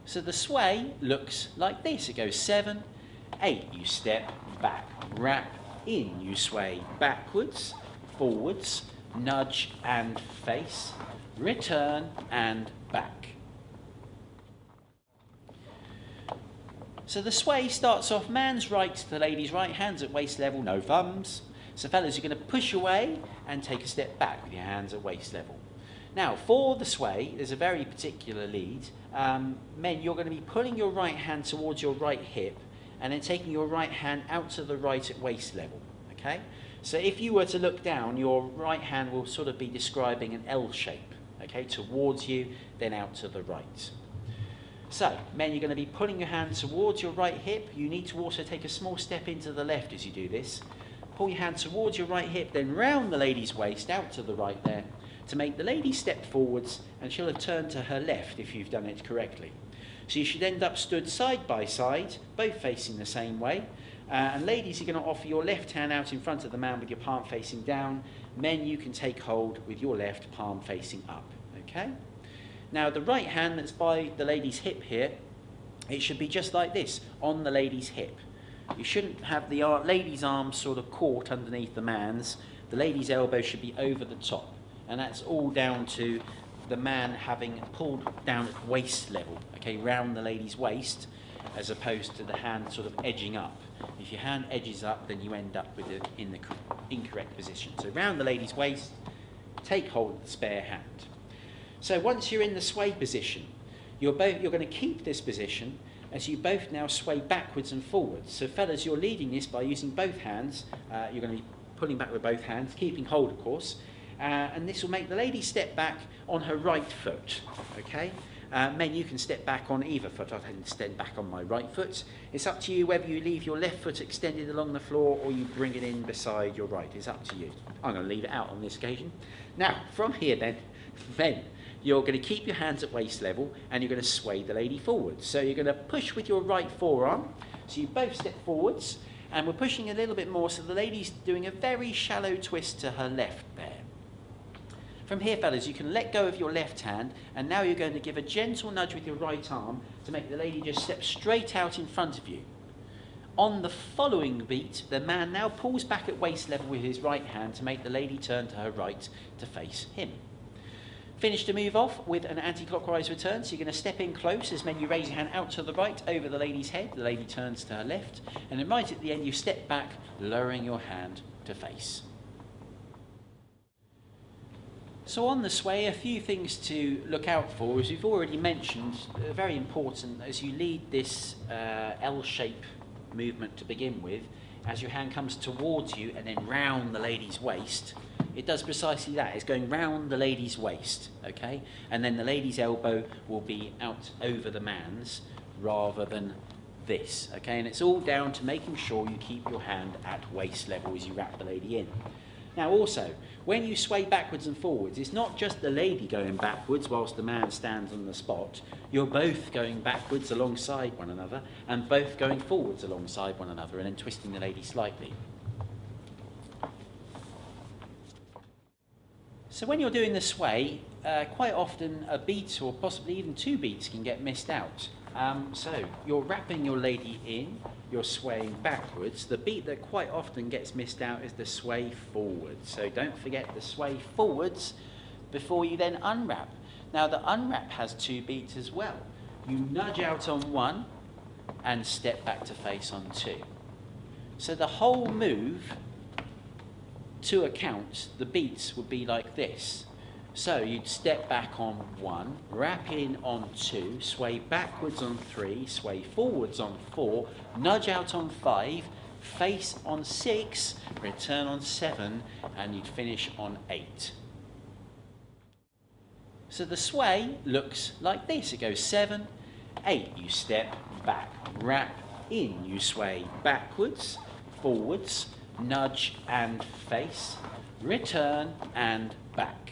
So the sway looks like this. It goes 7, 8, you step back, wrap, in, you sway backwards, forwards, nudge and face, return and back. So the sway starts off man's right to the lady's right, hands at waist level, no thumbs. So fellas, you're going to push away and take a step back with your hands at waist level. Now, for the sway, there's a very particular lead. Men, you're going to be pulling your right hand towards your right hip and then taking your right hand out to the right at waist level, okay? So if you were to look down, your right hand will sort of be describing an L shape, okay, towards you, then out to the right. So, men, you're going to be pulling your hand towards your right hip. You need to also take a small step into the left as you do this. Pull your hand towards your right hip, then round the lady's waist, out to the right there, to make the lady step forwards, and she'll have turned to her left if you've done it correctly. So you should end up stood side by side, both facing the same way. And ladies, you're going to offer your left hand out in front of the man with your palm facing down. Men, you can take hold with your left palm facing up, okay? Now the right hand that's by the lady's hip here, it should be just like this, on the lady's hip. You shouldn't have the lady's arm sort of caught underneath the man's. The lady's elbow should be over the top. And that's all down to the man having pulled down at waist level, okay, round the lady's waist, as opposed to the hand sort of edging up. If your hand edges up, then you end up with it in the incorrect position. So round the lady's waist, take hold of the spare hand. So once you're in the sway position, you're going to keep this position as you both now sway backwards and forwards. So fellas, you're leading this by using both hands. You're going to be pulling back with both hands, keeping hold, of course. And this will make the lady step back on her right foot, okay? Men, you can step back on either foot. I tend to step back on my right foot. It's up to you whether you leave your left foot extended along the floor or you bring it in beside your right. It's up to you. I'm going to leave it out on this occasion. Now, from here then, men, you're going to keep your hands at waist level and you're going to sway the lady forward. So you're going to push with your right forearm. So you both step forwards and we're pushing a little bit more so the lady's doing a very shallow twist to her left there. From here, fellas, you can let go of your left hand, and now you're going to give a gentle nudge with your right arm to make the lady just step straight out in front of you. On the following beat, the man now pulls back at waist level with his right hand to make the lady turn to her right to face him. Finish the move off with an anti-clockwise return, so you're going to step in close as men you raise your hand out to the right over the lady's head, the lady turns to her left, and then right at the end you step back, lowering your hand to face. So on the sway, a few things to look out for, as we've already mentioned, very important as you lead this L-shape movement to begin with, as your hand comes towards you and then round the lady's waist, it does precisely that. It's going round the lady's waist, okay? And then the lady's elbow will be out over the man's rather than this, okay? And it's all down to making sure you keep your hand at waist level as you wrap the lady in. Now also, when you sway backwards and forwards, it's not just the lady going backwards whilst the man stands on the spot. You're both going backwards alongside one another and both going forwards alongside one another and then twisting the lady slightly. So when you're doing the sway, quite often a beat or possibly even two beats can get missed out. So you're wrapping your lady in, you're swaying backwards. The beat that quite often gets missed out is the sway forwards. So don't forget the sway forwards before you then unwrap. Now the unwrap has two beats as well. You nudge out on one and step back to face on two. So the whole move to a count, the beats would be like this. So you'd step back on one, wrap in on two, sway backwards on three, sway forwards on four, nudge out on five, face on six, return on seven, and you'd finish on eight. So the sway looks like this. It goes 7, 8, you step back, wrap in, you sway backwards, forwards, nudge and face, return and back.